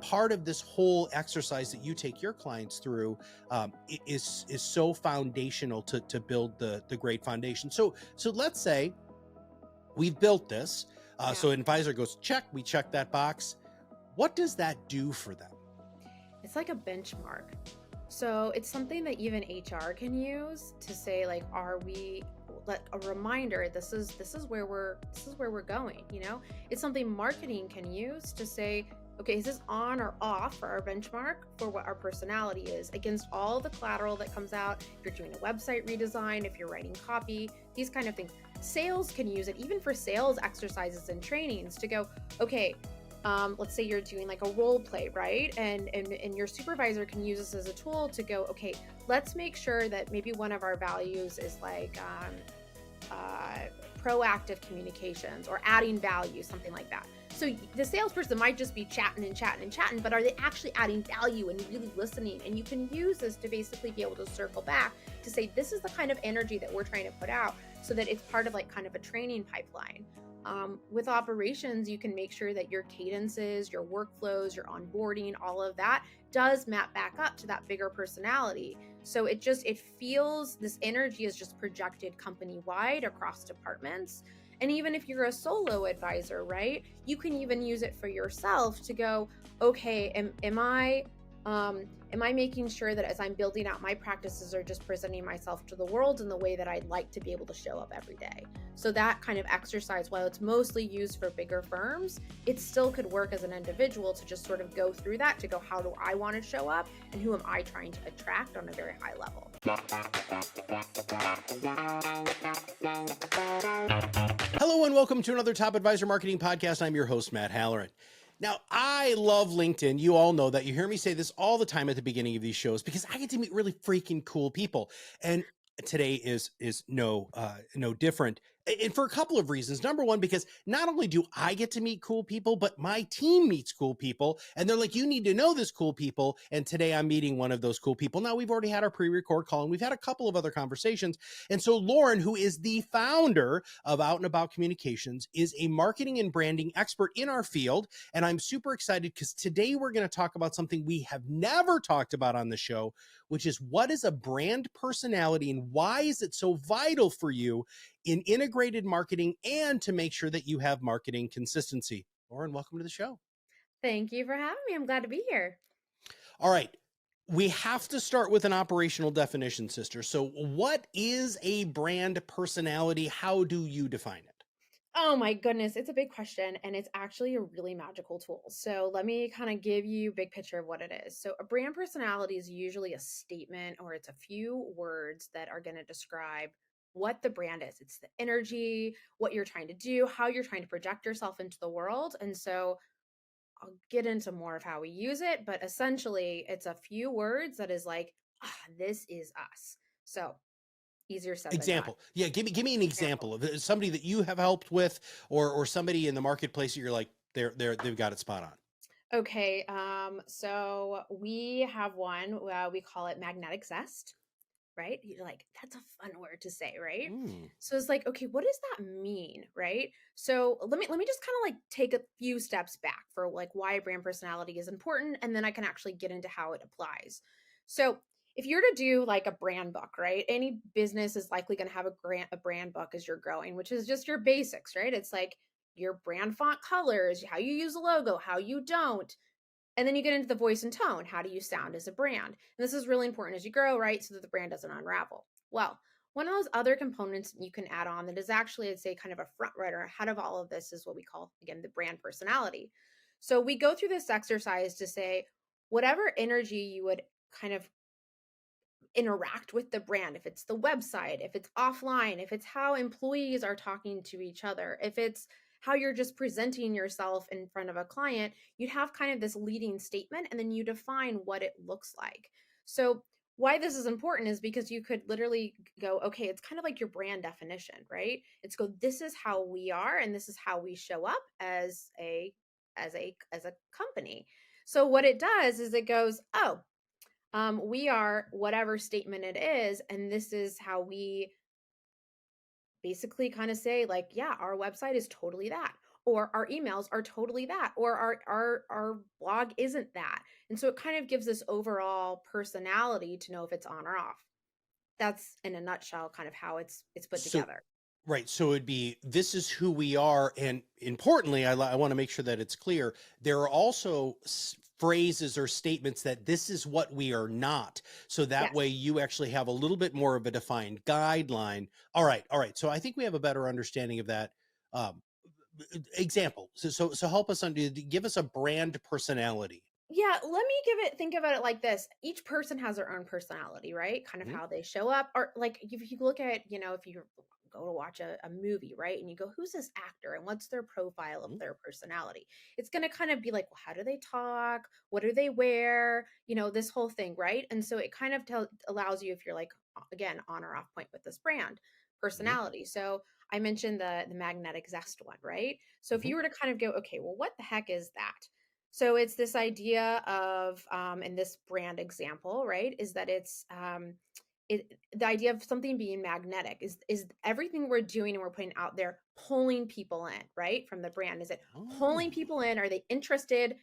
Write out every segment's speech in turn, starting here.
part of this whole exercise that you take your clients through is so foundational to build the great foundation. So let's say we've built this. So an advisor goes, check, we check that box. What does that do for them? It's like a benchmark. So it's something that even HR can use to say, like, are we, like, a reminder, this is where we're going, you know? It's something marketing can use to say, okay, is this on or off for our benchmark for what our personality is against all the collateral that comes out? If you're doing a website redesign, if you're writing copy, these kind of things. Sales can use it, even for sales exercises and trainings, to go, okay, let's say you're doing like a role play, right? And your supervisor can use this as a tool to go, okay, let's make sure that maybe one of our values is like proactive communications or adding value, something like that. So the salesperson might just be chatting, but are they actually adding value and really listening? And you can use this to basically be able to circle back to say, this is the kind of energy that we're trying to put out, so that it's part of like kind of a training pipeline. With operations, you can make sure that your cadences, your workflows, your onboarding, all of that does map back up to that bigger personality. So it feels, this energy is just projected company-wide across departments. And even if you're a solo advisor, right, you can even use it for yourself to go, okay, am I making sure that as I'm building out my practices or just presenting myself to the world in the way that I'd like to be able to show up every day? So that kind of exercise, while it's mostly used for bigger firms, it still could work as an individual to just sort of go through that to go, how do I want to show up and who am I trying to attract on a very high level? Hello and welcome to another Top Advisor Marketing Podcast. I'm your host, Matt Halloran. Now, I love LinkedIn. You all know that. You hear me say this all the time at the beginning of these shows because I get to meet really freaking cool people. And today is no different. And for a couple of reasons. Number one, because not only do I get to meet cool people, but my team meets cool people. And they're like, you need to know this cool people. And today I'm meeting one of those cool people. Now, we've already had our pre-record call and we've had a couple of other conversations. And so Lauren, who is the founder of Out and About Communications, is a marketing and branding expert in our field. And I'm super excited because today we're going to talk about something we have never talked about on the show, which is what is a brand personality and why is it so vital for you in integrated marketing and to make sure that you have marketing consistency. Lauren, welcome to the show. Thank you for having me. I'm glad to be here. All right. We have to start with an operational definition, sister. So what is a brand personality? How do you define it? Oh my goodness, it's a big question, and it's actually a really magical tool. So let me kind of give you a big picture of what it is. So a brand personality is usually a statement, or it's a few words that are going to describe what the brand is. It's the energy, what you're trying to do, how you're trying to project yourself into the world. And so I'll get into more of how we use it, but essentially it's a few words that is like, this is us. So easier said than done. Example. Yeah, give me an example of somebody that you have helped with, or somebody in the marketplace that you're like, they've got it spot on. Okay, so we have one, we call it magnetic zest, right? You're like, that's a fun word to say, right? So it's like, okay, what does that mean, right? So let me just kind of like take a few steps back for like why brand personality is important, and then I can actually get into how it applies. So if you're to do like a brand book, right? Any business is likely going to have a brand book as you're growing, which is just your basics, right? It's like your brand font colors, how you use a logo, how you don't. And then you get into the voice and tone. How do you sound as a brand? And this is really important as you grow, right? So that the brand doesn't unravel. Well, one of those other components you can add on that is actually, I'd say, kind of a front runner ahead of all of this is what we call, again, the brand personality. So we go through this exercise to say, whatever energy you would kind of interact with the brand, if it's the website, if it's offline, if it's how employees are talking to each other, if it's how you're just presenting yourself in front of a client, you'd have kind of this leading statement and then you define what it looks like. So why this is important is because you could literally go, okay, it's kind of like your brand definition, right? It's go, this is how we are and this is how we show up as a company. So what it does is it goes, oh, we are whatever statement it is, and this is how we basically kind of say like, yeah, our website is totally that. or our emails are totally that, or our blog isn't that. And so it kind of gives this overall personality to know if it's on or off. That's in a nutshell kind of how it's put So together. right. So it'd be, this is who we are. And importantly, I want to make sure that it's clear. There are also phrases or statements that this is what we are not. So that Yes. way you actually have a little bit more of a defined guideline. All right. All right. So I think we have a better understanding of that. Um, Example. So help us give us a brand personality. Yeah, let me think about it like this. Each person has their own personality, right? Kind of Mhm. how they show up. Or like if you look at, if you go to watch a movie, right? And you go, who's this actor and what's their profile of Mhm. their personality? It's gonna kind of be like, well, how do they talk? What do they wear? This whole thing, right? And so it kind of allows you if you're like again on or off point with this brand Mhm. personality. So I mentioned the magnetic zest one, right? So if Mhm. you were to kind of go, okay, well, what the heck is that? So it's this idea of, in this brand example, right? Is that the idea of something being magnetic is everything we're doing and we're putting out there pulling people in, right? From the brand, is it pulling Oh. people in? Are they interested?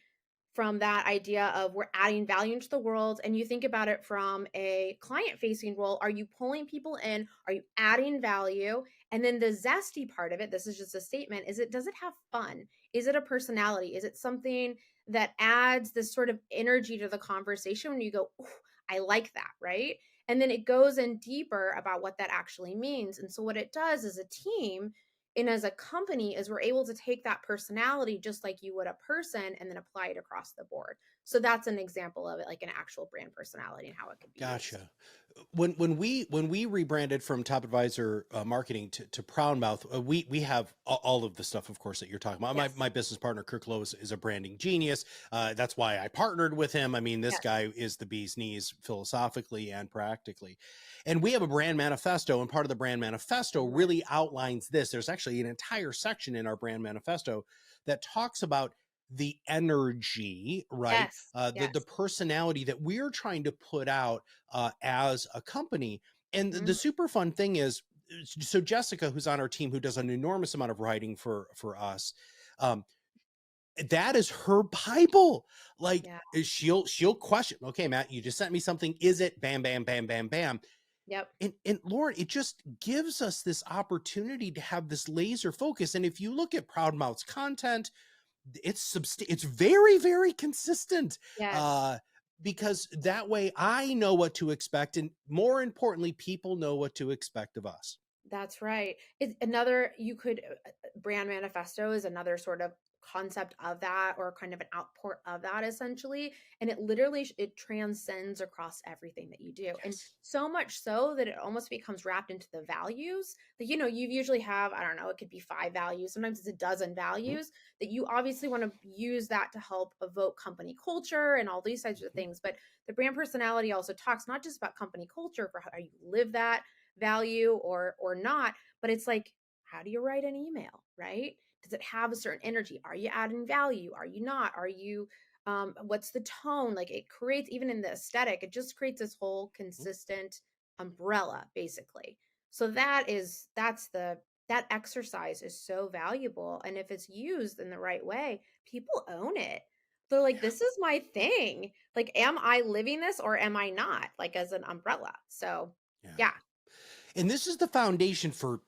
From that idea of we're adding value into the world, and you think about it from a client facing role, are you pulling people in, are you adding value? And then the zesty part of it, this is just a statement, is it, does it have fun? Is it a personality? Is it something that adds this sort of energy to the conversation when you go, "Ooh, I like that," right? And then it goes in deeper about what that actually means. And so what it does as a team and as a company is we're able to take that personality just like you would a person and then apply it across the board. So that's an example of it, like an actual brand personality and how it could be used. Gotcha. When we rebranded from Top Advisor marketing to ProudMouth, we have all of the stuff, of course, that you're talking about. My Yes. my business partner Kirk Lowe is a branding genius. That's why I partnered with him. I mean, this Yes. guy is the bee's knees philosophically and practically. And we have a brand manifesto, and part of the brand manifesto Yes. really outlines this. There's actually an entire section in our brand manifesto that talks about the energy, right? Yes. The Yes. personality that we're trying to put out as a company. And the Mhm. super fun thing is, so Jessica, who's on our team, who does an enormous amount of writing for us, um, that is her Bible. Like Yeah. she'll question, okay, Matt, you just sent me something. Is it bam, bam, bam, bam, bam? Yep. And Lauren, it just gives us this opportunity to have this laser focus. And if you look at Proudmouth's content, it's very, very consistent. Yes. uh because that way I know what to expect, and more importantly, people know what to expect of us. That's right. It's another you could brand manifesto is another sort of concept of that or kind of an output of that essentially, and it literally it transcends across everything that you do. And Yes. so much so that it almost becomes wrapped into the values that you usually have, I don't know, it could be 5 values, sometimes it's a dozen Mhm. values that you obviously want to use that to help evoke company culture and all these types of Mhm. things. But the brand personality also talks not just about company culture for how you live that value or not, but it's like, how do you write an email, right? Does it have a certain energy? Are you adding value? Are you not? Are you what's the tone? Like it creates, even in the aesthetic, it just creates this whole Mhm. consistent umbrella basically. So that exercise is so valuable, and if it's used in the right way, people own it. They're like, Yeah. this is my thing. Like, am I living this or am I not? Like as an umbrella. So Yeah. yeah. And this is the foundation for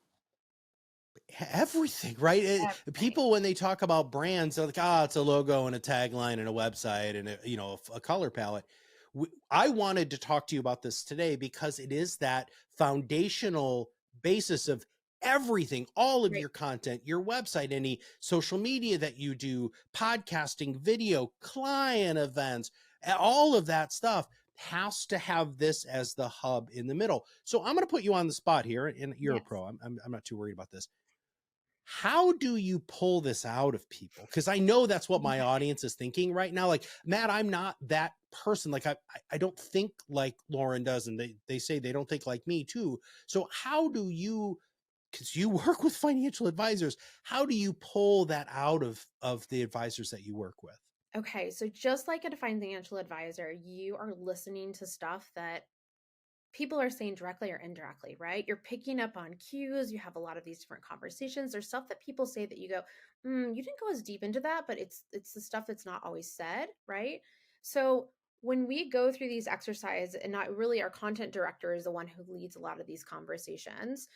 everything, right? Everything. People, when they talk about brands, they're like, ah, it's a logo and a tagline and a website and a color palette. I wanted to talk to you about this today because it is that foundational basis of everything, all of Right. your content, your website, any social media that you do, podcasting, video, client events, all of that stuff has to have this as the hub in the middle. So I'm going to put you on the spot here, and you're a Yes. pro. I'm not too worried about this. How do you pull this out of people? Because I know that's what my audience is thinking right now. Like, Matt, I'm not that person. Like, I don't think like Lauren does, and they say they don't think like me too. So how do you, because you work with financial advisors, how do you pull that out of the advisors that you work with? Okay, so just like a financial advisor, you are listening to stuff that people are saying directly or indirectly, right? You're picking up on cues. You have a lot of these different conversations. There's stuff that people say that you go, you didn't go as deep into that, but it's the stuff that's not always said, right? So when we go through these exercises, and not really our content director is the one who leads a lot of these conversations,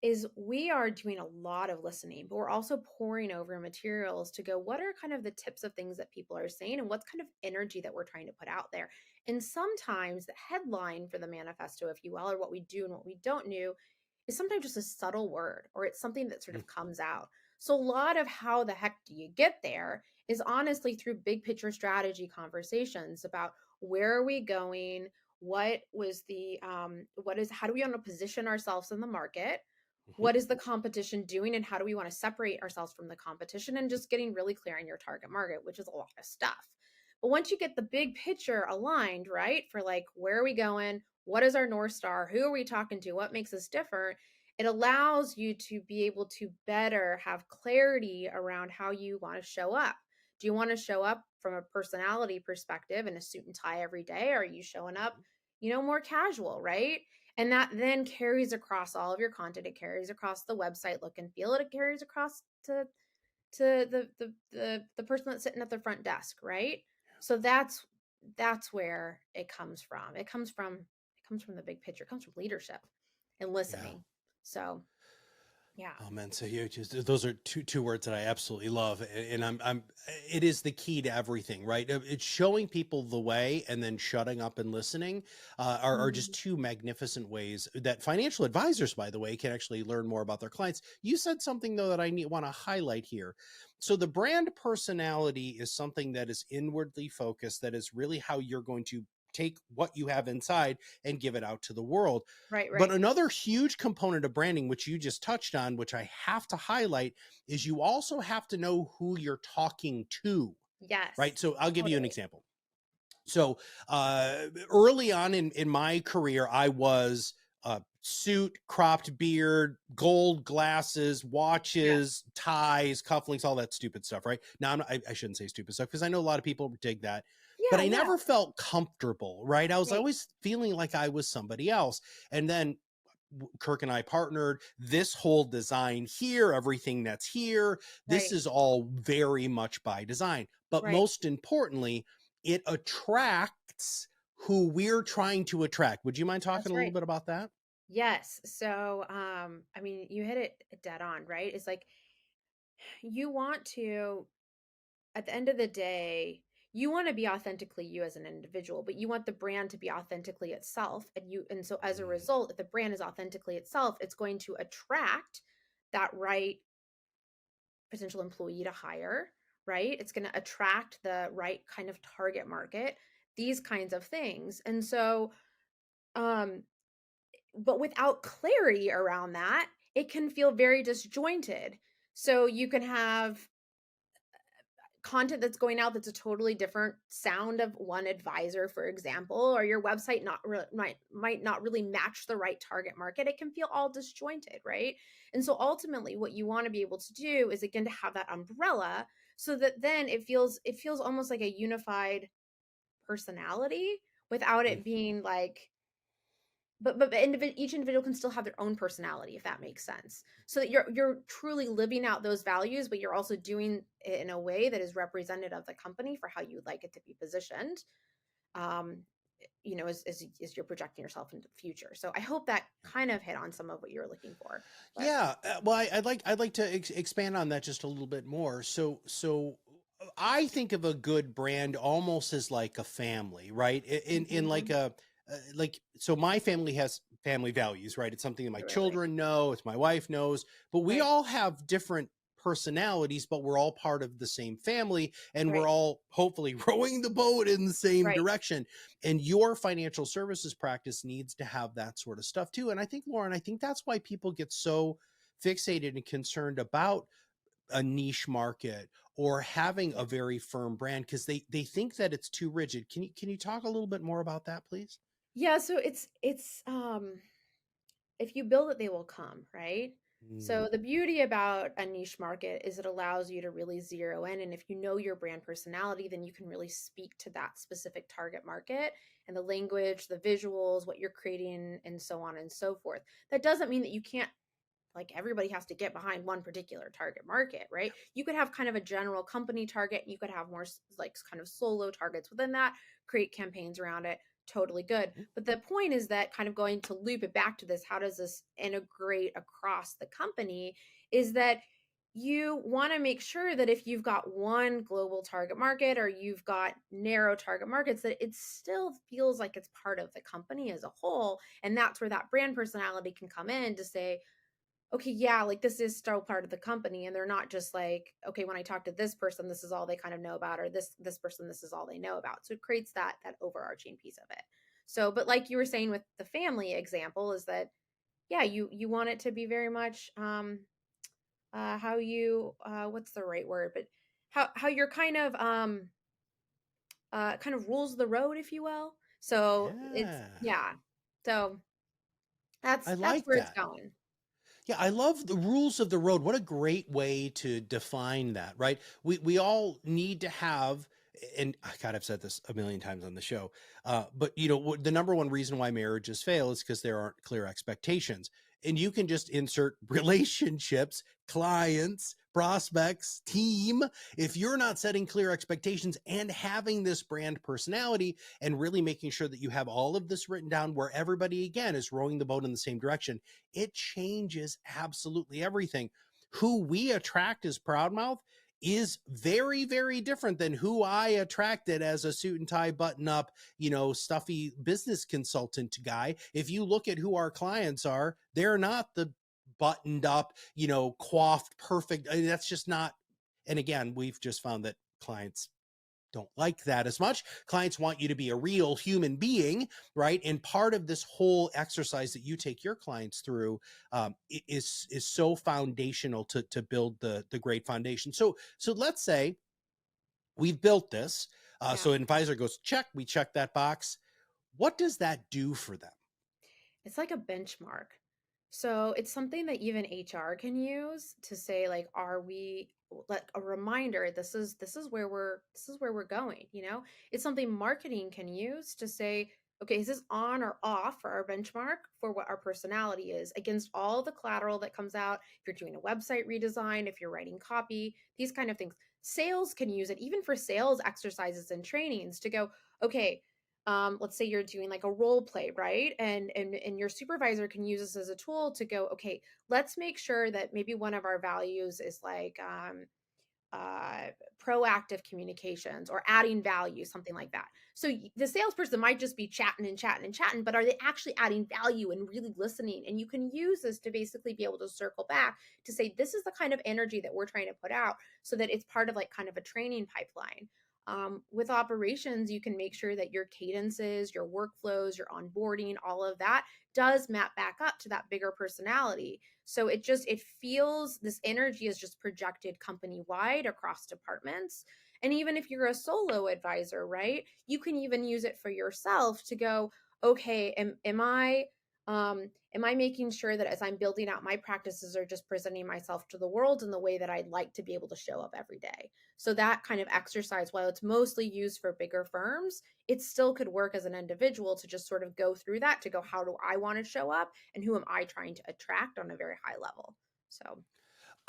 is we are doing a lot of listening, but we're also pouring over materials to go, what are kind of the tips of things that people are saying and what's kind of energy that we're trying to put out there? And sometimes the headline for the manifesto, if you will, or what we do and what we don't do, is sometimes just a subtle word or it's something that sort of comes out. So a lot of how the heck do you get there is honestly through big picture strategy conversations about where are we going, what was the what is how do we want to position ourselves in the market, Mhm. what is the competition doing, and how do we want to separate ourselves from the competition, and just getting really clear on your target market, which is a lot of stuff. But once you get the big picture aligned, right, for like where are we going, what is our north star, who are we talking to, what makes us different, it allows you to be able to better have clarity around how you want to show up. Do you want to show up from a personality perspective in a suit and tie every day? Or are you showing up, more casual, right? And that then carries across all of your content. It carries across the website look and feel. It carries across to the person that's sitting at the front desk, right? So that's where it comes from. It comes from the big picture. It comes from leadership and Yeah. listening. So yeah. Oh man, so you just those are two words that I absolutely love, and I'm it is the key to everything, right? It's showing people the way and then shutting up and listening are just Mhm. two magnificent ways that financial advisors, by the way, can actually learn more about their clients. You said something though that I want to highlight here. So the brand personality is something that is inwardly focused. That is really how you're going to take what you have inside and give it out to the world. Right, But right. another huge component of branding, which you just touched on, which I have to highlight, is you also have to know who you're talking to, Yes. right? So I'll give you an Totally. example. So early on in my career, I was suit, cropped beard, gold glasses, Yes. watches, ties, cufflinks, all that stupid stuff, right? Now, I shouldn't say stupid stuff because I know a lot of people dig that, but Yeah, I yeah. never felt comfortable, right? I was Right. always feeling like I was somebody else. And then Kirk and I partnered. This whole design here, everything that's here, this Right. is all very much by design. But Right. most importantly, it attracts who we're trying to attract. Would you mind talking That's a little right. bit about that? Yes. So I mean, you hit it dead on, right? It's like you want to, at the end of the day, you want to be authentically you as an individual, but you want the brand to be authentically itself. And so as a Mm, result, if the brand is authentically itself, it's going to attract that right potential employee to hire, right? It's going to attract the right kind of target market, these kinds of things. And so, um, but without clarity around that, it can feel very disjointed. So you can have content that's going out that's a totally different sound of one advisor, for example, or your website might not really match the right target market. It can feel all disjointed, right? And so ultimately what you want to be able to do is, again, to have that umbrella so that then it feels almost like a unified personality without mm, it being like, each individual can still have their own personality, if that makes sense, so that you're truly living out those values, but you're also doing it in a way that is representative of the company for how you'd like it to be positioned, um as you're projecting yourself into the future. So I hope that kind of hit on some of what you're looking for. But yeah. Well, I'd like to expand on that just a little bit more. So I think of a good brand almost as like a family, right? In like Mhm. a like so my family has family values, right? It's something that my Right, children know, it's my wife knows, but we right, all have different personalities, but we're all part of the same family and we're right, all hopefully rowing the boat in the same right. direction. And your financial services practice needs to have that sort of stuff too. And I think, Lauren, I think that's why people get so fixated and concerned about a niche market or having Yeah, a very firm brand because they think that it's too rigid. Can you talk a little bit more about that, please? yeah. So it's if you build it, they will come, right? Mm. So the beauty about a niche market is it allows you to really zero in. And if you know your brand personality, then you can really speak to that specific target market and the language, the visuals, what you're creating, and so on and so forth. That doesn't mean that you can't, like, everybody has to get behind one particular target market, right? You could have kind of a general company target. You could have more like kind of solo targets within that, create campaigns around it. Totally good. But the point is that, kind of going to loop it back to this, how does this integrate across the company? Is that you want to make sure that if you've got one global target market or you've got narrow target markets, that it still feels like it's part of the company as a whole. And that's where that brand personality can come in to say, okay, yeah, like this is still part of the company, and they're not just like, okay, when I talk to this person, this is all they kind of know about, or this person, this is all they know about. So it creates that overarching piece of it. So, but like you were saying with the family example, is that, yeah, you want it to be very much how you what's the right word, but how you're kind of rules the road, if you will. So it's, Yeah. yeah. So I that's like where it's that. going. Yeah, I love the rules of the road. What a great way to define that, right? We all need to have, and God, I've said this a million times on the show, but the number one reason why marriages fail is because there aren't clear expectations. And you can just insert relationships, clients, prospects, team. If you're not setting clear expectations and having this brand personality and really making sure that you have all of this written down where everybody, again, is rowing the boat in the same direction, it changes absolutely everything. Who we attract as Proudmouth is very, very different than who I attracted as a suit and tie, button up, stuffy business consultant guy. If you look at who our clients are, they're not the buttoned up, coiffed, perfect. That's just not. And again, we've just found that clients don't like that as much. Clients want you to be a real human being, right? And part of this whole exercise that you take your clients through is so foundational to build the great foundation. So let's say we've built this. Yeah. So an advisor goes, check, we check that box. What does that do for them? It's like a benchmark. So it's something that even HR can use to say, like, are we, like, a reminder, this is where we're going, you know? It's something marketing can use to say, okay, is this on or off for our benchmark for what our personality is against all the collateral that comes out? If you're doing a website redesign, if you're writing copy, these kind of things. Sales can use it even for sales exercises and trainings to go, okay, let's say you're doing like a role play, right? And your supervisor can use this as a tool to go, okay, let's make sure that maybe one of our values is like uh, proactive communications or adding value, something like that. So the salesperson might just be chatting and chatting and chatting, but are they actually adding value and really listening? And you can use this to basically be able to circle back to say, this is the kind of energy that we're trying to put out, so that it's part of like kind of a training pipeline. With operations, you can make sure that your cadences, your workflows, your onboarding, all of that does map back up to that bigger personality. So it feels, this energy is just projected company wide across departments. And even if you're a solo advisor, right, you can even use it for yourself to go, okay, am I making sure that as I'm building out my practices, are just presenting myself to the world in the way that I'd like to be able to show up every day? So that kind of exercise, while it's mostly used for bigger firms, it still could work as an individual to just sort of go through that to go, how do I want to show up and who am I trying to attract on a very high level? So,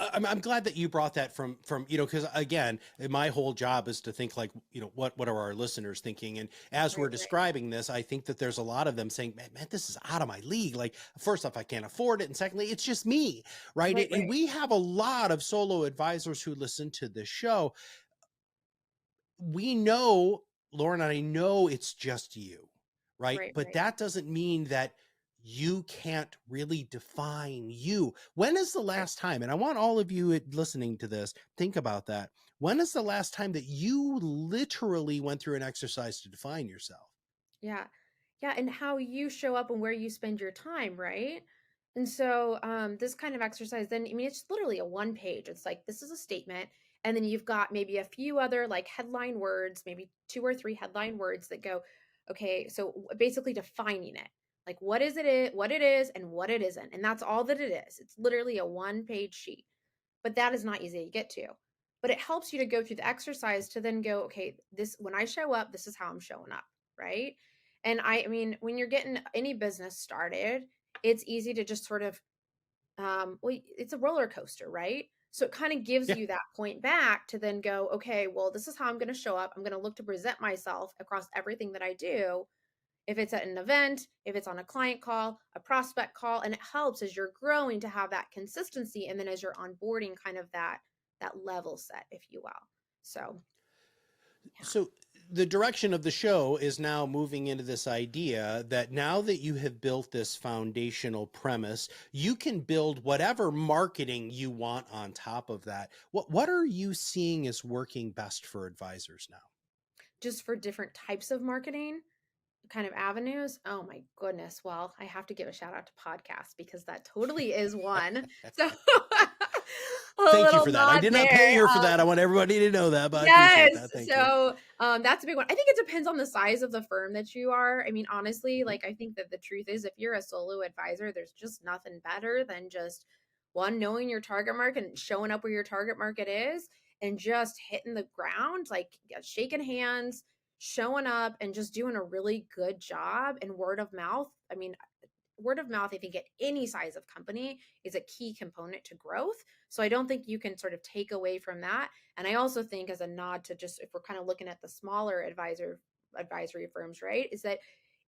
I'm glad that you brought that from because again, my whole job is to think like, what are our listeners thinking? And as we're right, right, describing this, I think that there's a lot of them saying, man, this is out of my league. Like, first off, I can't afford it, and secondly, it's just me, right? right, And right, we have a lot of solo advisors who listen to this show. We know, Lauren and I know it's just you, right? right, But right, that doesn't mean that you can't really define you. When is the right. last time, and I want all of you listening to this, think about that. When is the last time that you literally went through an exercise to define yourself? Yeah. Yeah, and how you show up and where you spend your time, right? And so this kind of exercise, then, I mean, it's literally a one page. It's like, this is a statement, and then you've got maybe a few other like headline words, maybe two or three headline words that go, okay, so basically defining it. like what it is and what it isn't. And that's all that it is. It's literally a one-page sheet. But that is not easy to get to. But it helps you to go through the exercise to then go, okay, this when I show up, this is how I'm showing up, right? And I mean, when you're getting any business started, it's easy to just sort of well, it's a roller coaster, right? So it kind of gives Yeah. you that point back to then go, okay, well, this is how I'm going to show up. I'm going to look to present myself across everything that I do. If it's at an event, if it's on a client call, a prospect call, and it helps as you're growing to have that consistency, and then as you're onboarding, kind of that level set, if you will. So, yeah. So the direction of the show is now moving into this idea that now that you have built this foundational premise, you can build whatever marketing you want on top of that. What are you seeing as working best for advisors now? Just for different types of marketing kind of avenues. Oh my goodness. Well, I have to give a shout out to podcasts because that totally is one. So a Thank you little for that. I nod did not pay there. her for that. I want everybody to know that, but I appreciate Yes. that. Thank you. So that's a big one. I think it depends on the size of the firm that you are. I mean, honestly, Mhm. like I think that the truth is if you're a solo advisor, there's just nothing better than just one, knowing your target market and showing up where your target market is and just hitting the ground, like shaking hands, showing up and just doing a really good job and word of mouth. I mean, word of mouth, I think, at any size of company is a key component to growth. So I don't think you can sort of take away from that. And I also think, as a nod to just if we're kind of looking at the smaller advisory firms, right, is that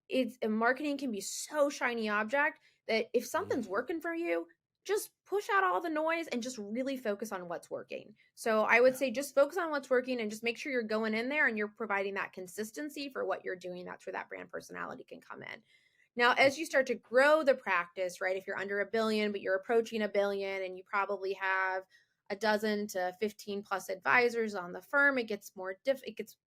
it's marketing can be so shiny object that if something's Mhm. working for you, just push out all the noise and just really focus on what's working. So I would say just focus on what's working and just make sure you're going in there and you're providing that consistency for what you're doing. That's where that brand personality can come in. Now, as you start to grow the practice, right? If you're under a billion, but you're approaching a billion and you probably have a dozen to 15 plus advisors on the firm, it gets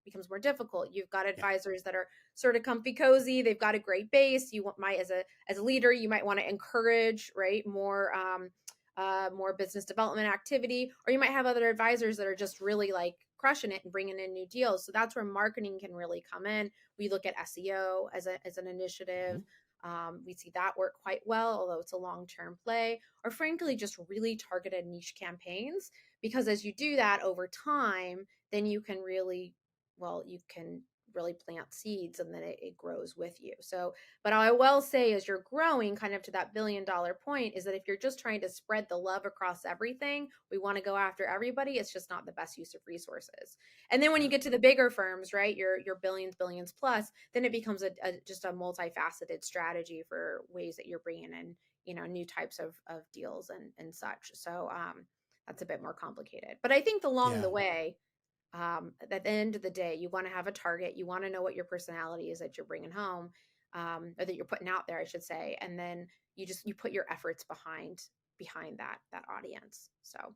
becomes more difficult. You've got Yeah. advisors that are sort of comfy cozy, they've got a great base. Might as a leader, you might want to encourage, right, more business development activity, or you might have other advisors that are just really like crushing it and bringing in new deals. So that's where marketing can really come in. We look at SEO as an initiative. Mhm. We see that work quite well, although it's a long-term play, or frankly, just really targeted niche campaigns. Because as you do that over time, then you can really plant seeds and then it grows with you. So, but I will say, as you're growing kind of to that $1 billion point, is that if you're just trying to spread the love across everything, we want to go after everybody. It's just not the best use of resources. And then when you Yeah. get to the bigger firms, right, your billions plus, then it becomes just a multifaceted strategy for ways that you're bringing in, new types of deals and such. So that's a bit more complicated. But I think along Yeah. the way, at the end of the day, you want to have a target. You want to know what your personality is that you're bringing home, or that you're putting out there, I should say, and then you put your efforts behind that audience. So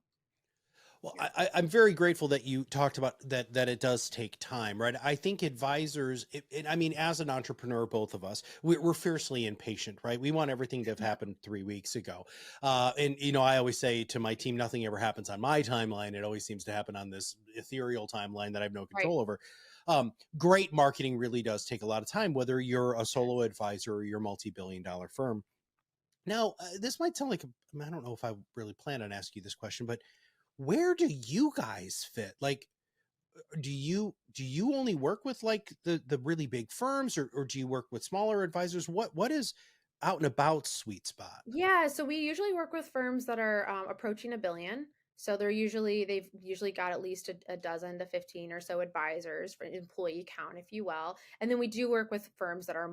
Well, yeah, I'm very grateful that you talked about that it does take time, right? I think advisors, I mean, as an entrepreneur, both of us, we're fiercely impatient, right? We want everything to have happened 3 weeks ago. And, I always say to my team, nothing ever happens on my timeline. It always seems to happen on this ethereal timeline that I have no right. control over. Great marketing really does take a lot of time, whether you're a solo advisor or you're a multi-billion-dollar firm. Now, this might sound like, I don't know if I really plan on asking you this question, but where do you guys fit? Like, do you only work with like the really big firms, or do you work with smaller advisors? What is out and about sweet spot? Yeah, so we usually work with firms that are approaching a billion. So they've usually got at least a dozen to 15 or so advisors for employee count, if you will. And then we do work with firms that are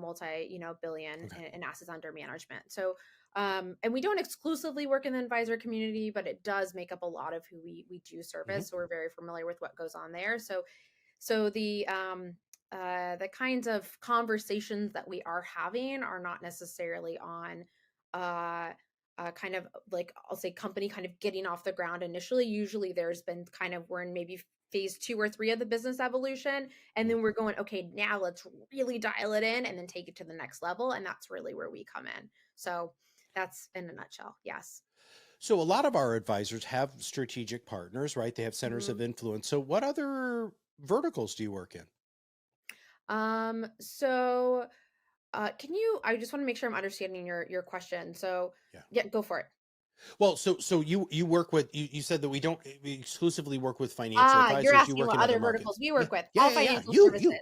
billion Okay. in assets under management. So, and we don't exclusively work in the advisor community, but it does make up a lot of who we do Hmm. service. So we're very familiar with what goes on there. So the kinds of conversations that we are having are not necessarily on uh, kind of like I'll say company kind of getting off the ground initially. Usually there's been kind of we're in maybe phase 2 or 3 of the business evolution, and then we're going, okay, now let's really dial it in and then take it to the next level, and that's really where we come in. So that's in a nutshell. Yes. So a lot of our advisors have strategic partners, right? They have centers Mhm. of influence. So what other verticals do you work in? So I just want to make sure I'm understanding your question. So Yeah. yeah, go for it. Well, so you work with you said that we exclusively work with financial You're advisors. You asking work what in other other verticals markets. we Yeah. work with. Yeah, All yeah, yeah. financial You. services.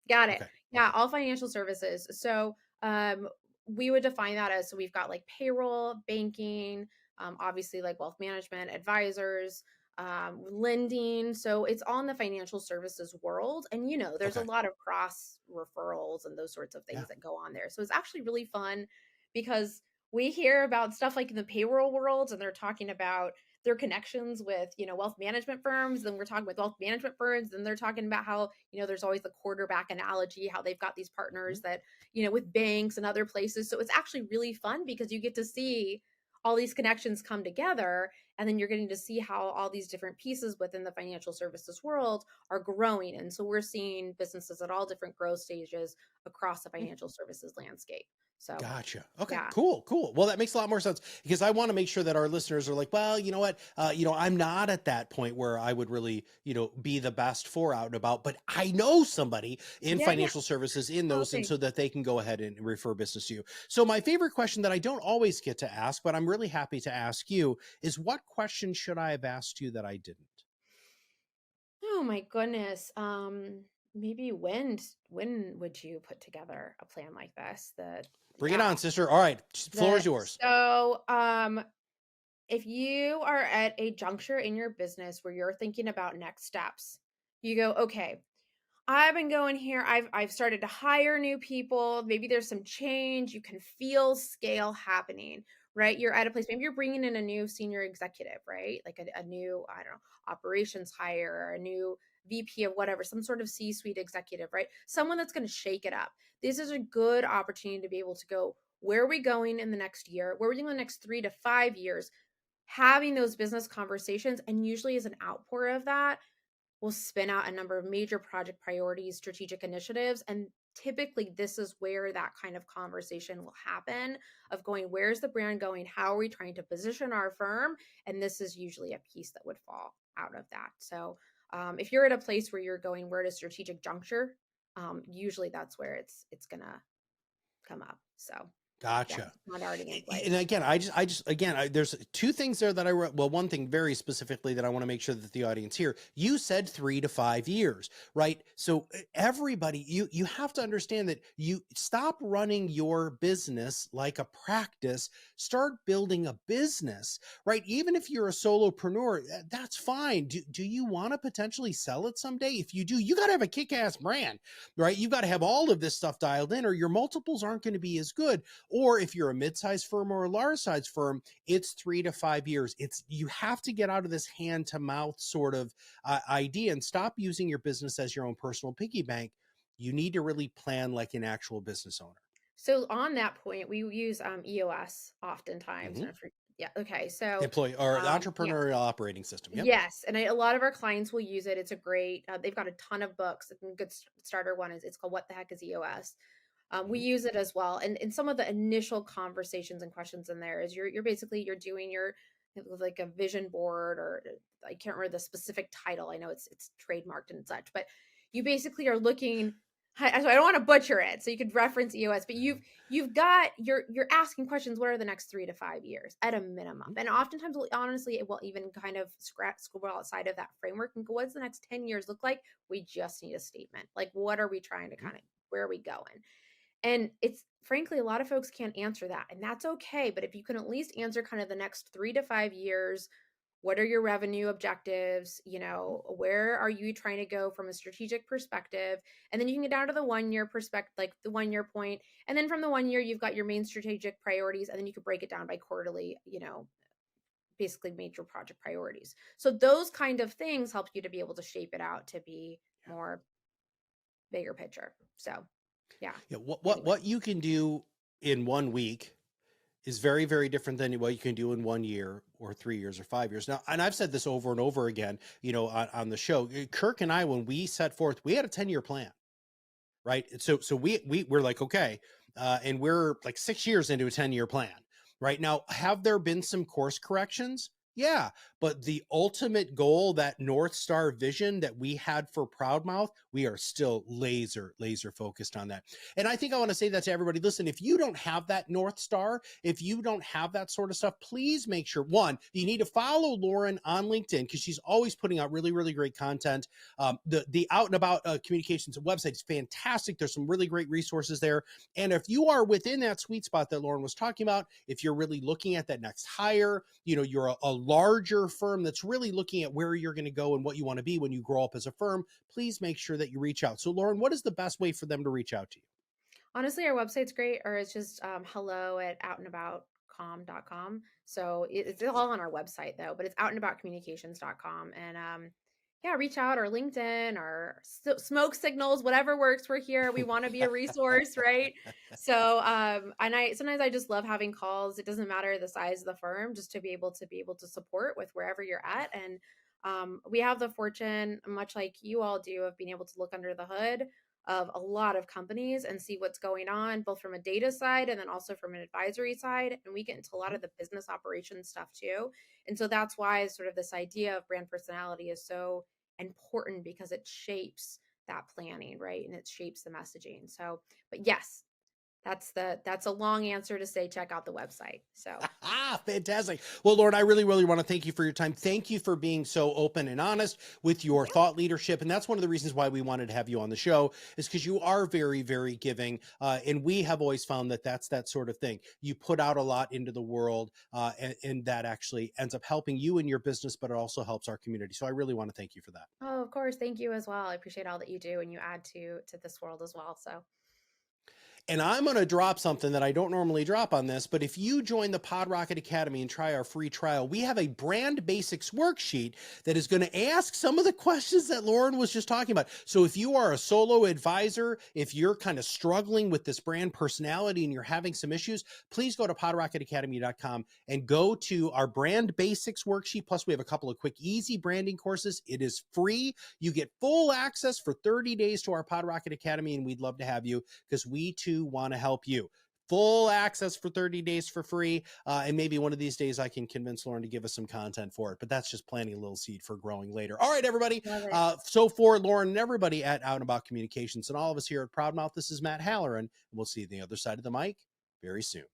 Got it. Okay. Yeah, Okay. all financial services. So, we would define that as, so we've got like payroll, banking, obviously like wealth management, advisors, lending. So it's all in the financial services world. And, there's a Okay. lot of cross referrals and those sorts of Yeah. things that go on there. So it's actually really fun because we hear about stuff like in the payroll world and they're talking about their connections with wealth management firms. Then we're talking with wealth management firms, and they're talking about how there's always the quarterback analogy, how they've got these partners Mhm. that with banks and other places. So it's actually really fun because you get to see all these connections come together, and then you're getting to see how all these different pieces within the financial services world are growing. And so we're seeing businesses at all different growth stages across the financial services landscape. So Gotcha. Okay, yeah. cool, cool. Well, that makes a lot more sense because I want to make sure that our listeners are like, well, you know what? I'm not at that point where I would really, be the best for out and about, but I know somebody in Yeah, yeah. financial services in Oh, those, and thanks. so that they can go ahead and refer business to you. So my favorite question that I don't always get to ask, but I'm really happy to ask you is, what question should I have asked you that I didn't? Oh my goodness. Maybe when would you put together a plan like this? Bring it Yeah. on, sister. All right, floor The is yours. so if you are at a juncture in your business where you're thinking about next steps, you go, okay, I've been going here. I've started to hire new people. Maybe there's some change. You can feel scale happening, right? You're at a place. Maybe you're bringing in a new senior executive, right? Like a new, I don't know, operations hire, or a new VP of whatever, some sort of C-suite executive, right? Someone that's going to shake it up. This is a good opportunity to be able to go, where are we going in the next year? Where are we going in the next 3 to 5 years? Having those business conversations, and usually as an outpour of that will spin out a number of major project priorities, strategic initiatives. And typically, this is where that kind of conversation will happen, of going, where's the brand going? How are we trying to position our firm? And this is usually a piece that would fall out of that. So, if you're at a place where you're going, we're at a strategic juncture, usually that's where it's gonna come up. So, yeah, Gotcha. it's not already in And place. again, there's two things there that I wrote. Well, one thing very specifically that I want to make sure that the audience hear. You said 3 to 5 years, right? So everybody, you have to understand that you stop running your business like a practice. Start building a business, right? Even if you're a solopreneur, that's fine. Do you want to potentially sell it someday? If you do, you got to have a kick-ass brand, right? You got to have all of this stuff dialed in, or your multiples aren't going to be as good. Or if you're a mid-sized firm or a large size firm, it's 3 to 5 years. You have to get out of this hand to mouth sort of idea and stop using your business as your own personal piggy bank. You need to really plan like an actual business owner. So on that point, we use EOS oftentimes. Mm-hmm. Yeah. Okay. So Employee or yeah. entrepreneurial operating system. Yep. Yes, and a lot of our clients will use it. It's a great. They've got a ton of books. A good starter one is, it's called "What the Heck is EOS." We Mm-hmm. use it as well, and some of the initial conversations and questions in there is you're basically you're doing your, like a vision board, or I can't remember the specific title. I know it's trademarked and such, but you basically are looking. So I don't want to butcher it, so you could reference EOS, but you've got you're asking questions. What are the next 3 to 5 years at a minimum? And oftentimes, honestly, it will even kind of scroll outside of that framework and go, what's the next 10 years look like? We just need a statement. Like, what are we trying to Mm-hmm. kind of, where are we going? And it's frankly, a lot of folks can't answer that, and that's okay. But if you can at least answer kind of the next 3 to 5 years, what are your revenue objectives? Where are you trying to go from a strategic perspective? And then you can get down to the 1 year perspective, like the 1 year point. And then from the 1 year, you've got your main strategic priorities. And then you could break it down by quarterly, basically major project priorities. So those kind of things help you to be able to shape it out to be more bigger picture. So yeah. Yeah. Anyway. What you can do in 1 week is very, very different than what you can do in 1 year or 3 years or 5 years. Now, and I've said this over and over again, on the show. Kirk and I, when we set forth, we had a 10-year plan, right? So we're like, okay, and we're like 6 years into a 10-year plan. Right now, have there been some course corrections? Yeah, but the ultimate goal, that North Star vision that we had for ProudMouth, we are still laser focused on that. And I think I want to say that to everybody. Listen, if you don't have that North Star, if you don't have that sort of stuff, please make sure, one, you need to follow Lauren on LinkedIn, because she's always putting out really great content. The Out and About Communications website is fantastic. There's some really great resources there. And if you are within that sweet spot that Lauren was talking about, if you're really looking at that next hire, you're a larger firm that's really looking at where you're going to go and what you want to be when you grow up as a firm, please make sure that you reach out. So Lauren, what is the best way for them to reach out to you? Honestly, our website's great, or it's just hello@outandaboutcom.com. So it's all on our website though, but it's outandaboutcommunications.com. And yeah, reach out, or LinkedIn, or smoke signals, whatever works. We're here. We want to be a resource, right? So and I sometimes I just love having calls. It doesn't matter the size of the firm, just to be able to support with wherever you're at. And we have the fortune, much like you all do, of being able to look under the hood of a lot of companies and see what's going on, both from a data side and then also from an advisory side. And we get into a lot of the business operations stuff too. And so that's why sort of this idea of brand personality is so important, because it shapes that planning, right? And it shapes the messaging. So, but yes, that's a long answer to say check out the website. So Fantastic. Well, Lauren, I really want to thank you for your time. Thank you for being so open and honest with your thought leadership. And that's one of the reasons why we wanted to have you on the show, is because you are very giving. And we have always found that that's that sort of thing. You put out a lot into the world, and that actually ends up helping you in your business, but it also helps our community. So I really want to thank you for that. oh, of course, thank you as well. I appreciate all that you do and you add to this world as well. So And I'm going to drop something that I don't normally drop on this, but if you join the PodRocket Academy and try our free trial, we have a brand basics worksheet that is going to ask some of the questions that Lauren was just talking about. So if you are a solo advisor, if you're kind of struggling with this brand personality and you're having some issues, please go to podrocketacademy.com and go to our brand basics worksheet. Plus, we have a couple of quick, easy branding courses. It is free. You get full access for 30 days to our PodRocket Academy, and we'd love to have you, because we too want to help you. Full access for 30 days for free. And maybe one of these days I can convince Lauren to give us some content for it, but that's just planting a little seed for growing later. All right, everybody. So for Lauren and everybody at Out and About Communications and all of us here at ProudMouth, this is Matt Halloran. And we'll see you on the other side of the mic very soon.